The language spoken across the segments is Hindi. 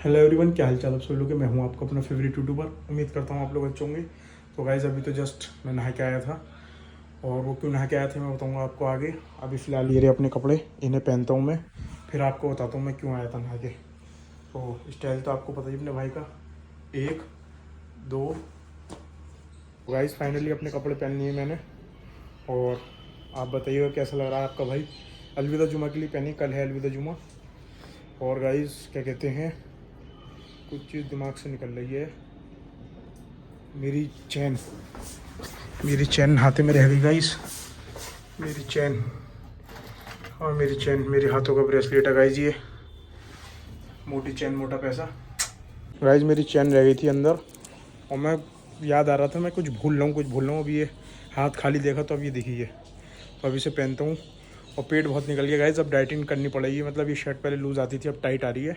हेलो एवरीवन, क्या हाल चाल आप सभी लोग के। मैं हूं आपका अपना फेवरेट यूट्यूबर। उम्मीद करता हूं आप लोग अच्छे होंगे। तो गाइज़ अभी तो जस्ट मैं नहा के आया था, और वो क्यों नहा के आया था मैं बताऊंगा आपको आगे। अभी फ़िलहाल ये रहे अपने कपड़े, इन्हें पहनता हूं मैं, फिर आपको बताता हूं मैं क्यों आया था नहा के। तो स्टाइल तो आपको पता ही अपने भाई का। एक दो, गाइज़ फाइनली अपने कपड़े पहन लिए मैंने, और आप बताइएगा कैसा लग रहा है आपका भाई। अलविदा जुमा के लिए पहनी, कल है अलविदा जुमा। और गाइज़ क्या कहते हैं, कुछ चीज़ दिमाग से निकल रही है। मेरी चैन हाथे में रह गई गाइस। मेरी चैन मेरे हाथों का ब्रेसलेट है गाइस। ये मोटी चैन मोटा पैसा। गाइस मेरी चैन रह गई थी अंदर, और मैं याद आ रहा था मैं कुछ भूल रहा हूँ। अभी ये हाथ खाली देखा तो अब ये दिखी है, तो अभी से पहनता हूँ। और पेट बहुत निकल गया गाइस, अब डाइटिंग करनी पड़ेगी। मतलब ये शर्ट पहले लूज़ आती थी, अब टाइट आ रही है।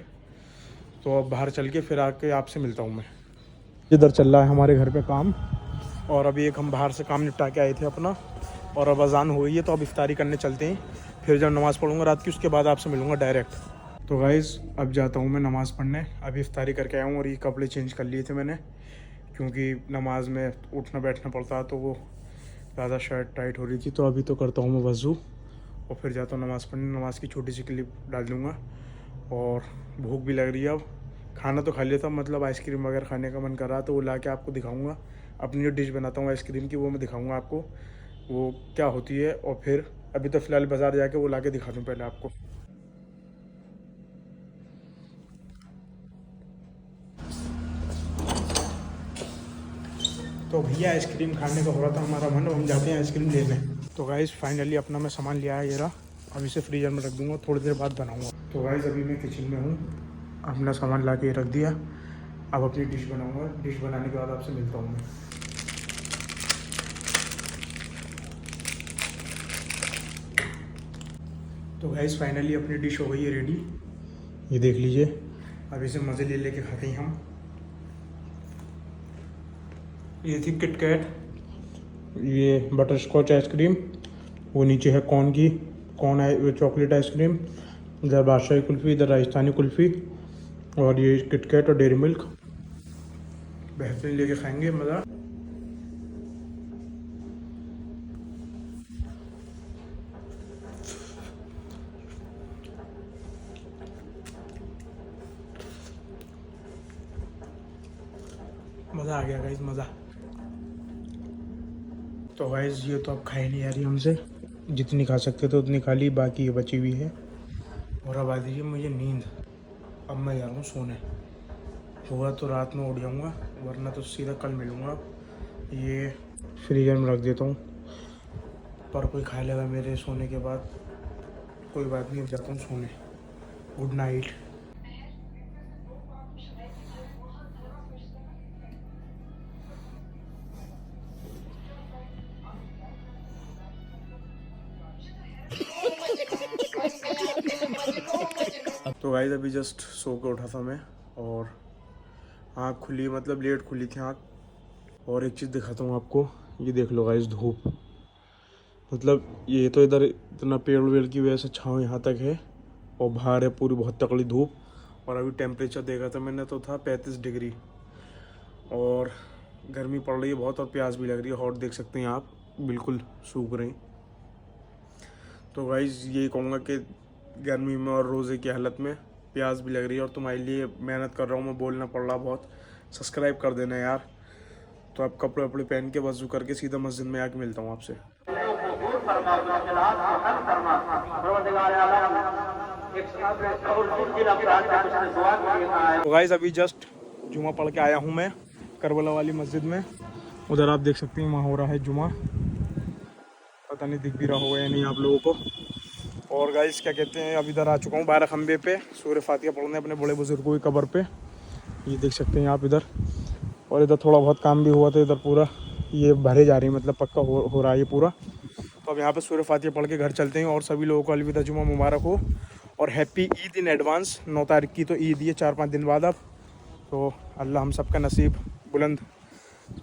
तो अब बाहर चल के फिर आके आपसे मिलता हूँ मैं। इधर चल रहा है हमारे घर पे काम, और अभी एक हम बाहर से काम निपटा के आए थे अपना, और अब अज़ान हो गई है, तो अब इफ्तारी करने चलते हैं। फिर जब नमाज़ पढ़ूंगा रात की, उसके बाद आपसे मिलूंगा डायरेक्ट। तो गाइज़ अब जाता हूँ मैं नमाज़ पढ़ने। अभी इफ्तारी करके आया हूँ, और ये कपड़े चेंज कर लिए थे मैंने, क्योंकि नमाज में उठना बैठना पड़ता है, तो वो ज़्यादा शर्ट टाइट हो रही थी। तो अभी तो करता हूँ मैं वज़ू, और फिर जाता हूँ नमाज़ पढ़ने। नमाज़ की छोटी सी क्लिप डाल दूँगा। और भूख भी लग रही है अब। खाना तो खा लिया था, मतलब आइसक्रीम वगैरह खाने का मन कर रहा, तो वो ला के आपको दिखाऊंगा। अपनी जो डिश बनाता हूँ आइसक्रीम की, वो मैं दिखाऊंगा आपको वो क्या होती है। और फिर अभी तो फ़िलहाल बाज़ार जाके वो ला के दिखा दूँ पहले आपको। तो भैया आइसक्रीम खाने का हो रहा था हमारा मन, हम जाते हैं आइसक्रीम लेने। तो गाइज़ फाइनली अपना मैं सामान लिया है, ये रहा। अब इसे फ्रीजर में रख दूँगा, थोड़ी देर बाद बनाऊँगा। तो गाइज़ अभी मैं किचन में हूँ, अपना सामान ला के रख दिया। अब अपनी डिश बनाऊँगा, डिश बनाने के बाद आपसे मिलता हूँ मैं। तो गाइस फाइनली अपनी डिश हो गई है रेडी, ये देख लीजिए। अब इसे मज़े ले लेके खाते हैं हम। ये थी किटकैट, ये बटर स्कॉच आइसक्रीम, वो नीचे है कॉर्न है चॉकलेट आइसक्रीम, इधर बादशाही कुल्फ़ी, इधर राजस्थानी कुल्फ़ी, और ये किटकैट और डेयरी मिल्क। बेहतरीन लेके खाएंगे, मज़ा। मज़ा आ गया गाइस, मज़ा। तो गाइस ये तो अब खाई नहीं आ रही हमसे, जितनी खा सकते थे उतनी खा ली, बाकी ये बची हुई है। और अब आ दीजिए मुझे नींद, अब मैं जा रहा हूँ सोने। हुआ तो रात में उठ जाऊँगा, वरना तो सीधा कल मिलूँगा। ये फ्रीजर में रख देता हूँ, पर कोई खा लेगा मेरे सोने के बाद। कोई बात नहीं, अब जाता हूँ सोने। Good night. तो गाइस अभी जस्ट सो के उठा था मैं, और आँख खुली, मतलब लेट खुली थी आँख। और एक चीज़ दिखाता हूँ आपको, ये देख लो गाइस धूप। मतलब ये तो इधर इतना पेड़ वेड़ की वजह से छाँव यहाँ तक है, और बाहर है पूरी बहुत तकड़ी धूप। और अभी टेम्परेचर देखा था मैंने, तो था 35 डिग्री, और गर्मी पड़ रही है बहुत, और प्यास भी लग रही है। हॉट देख सकते हैं आप, बिल्कुल सूख रही। तो गाइस यही कहूँगा कि गर्मी में और रोज़े की हालत में प्यास भी लग रही है, और तुम्हारे लिए मेहनत कर रहा हूँ मैं, बोलना पड़ रहा बहुत। सब्सक्राइब कर देना यार। तो अब कपड़े वपड़े पहन के वज़ू करके सीधा मस्जिद में आके मिलता हूँ आपसे। तो गाइस अभी जस्ट जुमा पढ़ के आया हूँ मैं करबला वाली मस्जिद में। उधर आप देख सकते हैं वहाँ हो रहा है जुमा। पता नहीं दिख भी रहा होगा या नहीं आप लोगों को। और गाइस क्या कहते हैं, अब इधर आ चुका हूँ 12 खंबे पे सूर्य फातिहा पढ़ने अपने बड़े बुजुर्गों की कब्र पे। ये देख सकते हैं आप इधर। और इधर थोड़ा बहुत काम भी हुआ था, इधर पूरा ये भरे जा रही है, मतलब पक्का हो रहा है ये पूरा। तो अब यहाँ पे सूर्य फातिहा पढ़ के घर चलते हैं। और सभी लोगों को अलविदा जुमा मुबारक हो, और हैप्पी ईद इन एडवांस। 9 तारीख की तो ईद है, 4-5 दिन बाद। अब तो अल्लाह हम सबका नसीब बुलंद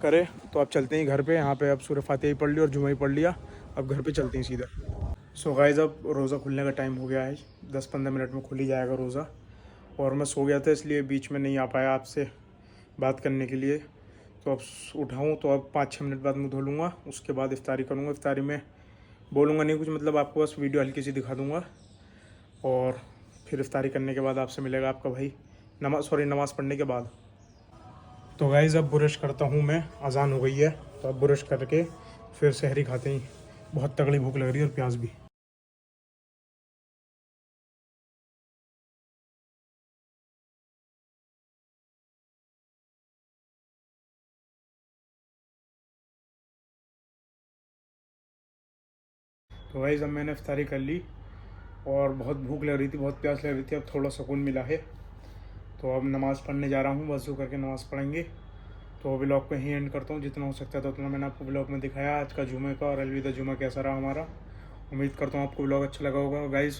करे। तो अब चलते हैं घर पे। यहाँ पे अब सूर्य फातिहा ही पढ़ लिया और जुमा ही पढ़ लिया, अब घर पे चलते हैं सीधा। सो गाइस अब रोज़ा खुलने का टाइम हो गया है, 10-15 मिनट में खुल ही जाएगा रोज़ा। और मैं सो गया था इसलिए बीच में नहीं आ पाया आपसे बात करने के लिए। तो अब उठाऊँ तो अब 5-6 मिनट बाद मुँह धो लूँगा, उसके बाद इफ्तारी करूँगा। इफ्तारी में बोलूँगा नहीं कुछ, मतलब आपको बस वीडियो हल्की सी दिखा दूँगा और फिर इफ्तारी करने के बाद आपसे मिलेगा आपका भाई नमाज़ पढ़ने के बाद। तो गाइज़ अब ब्रश करता हूँ मैं, अजान हो गई है तो अब ब्रश करके फिर सहरी खाते ही। बहुत तगड़ी भूख लग रही है और प्याज भी। तो गाइज़ अब मैंने इफ्तारी कर ली और बहुत भूख लग रही थी, बहुत प्यास लग रही थी। अब थोड़ा सुकून मिला है तो अब नमाज़ पढ़ने जा रहा हूँ। वज़ू करके नमाज़ पढ़ेंगे। तो व्लॉग पे ही एंड करता हूँ, जितना हो सकता था उतना मैंने आपको व्लॉग में दिखाया आज का जुमे का। और अलविदा जुमा कैसा रहा हमारा। उम्मीद करता हूँ आपको व्लॉग अच्छा लगा होगा। गाइज़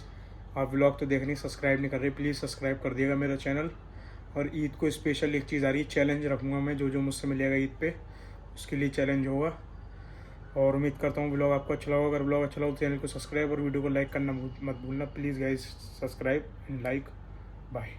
आप व्लॉग तो देख नहीं, सब्सक्राइब नहीं कर रहे, प्लीज़ सब्सक्राइब कर दिएगा मेरा चैनल। और ईद को स्पेशल एक चीज़ आ रही है, चैलेंज रखूँगा मैं, जो मुझसे मिलेगा ईद पे उसके लिए चैलेंज होगा। और उम्मीद करता हूँ व्लॉग आपको अच्छा लगा। अगर व्लॉग अच्छा लगा तो चैनल को सब्सक्राइब और वीडियो को लाइक करना मत भूलना please guys. Subscribe and like. Bye.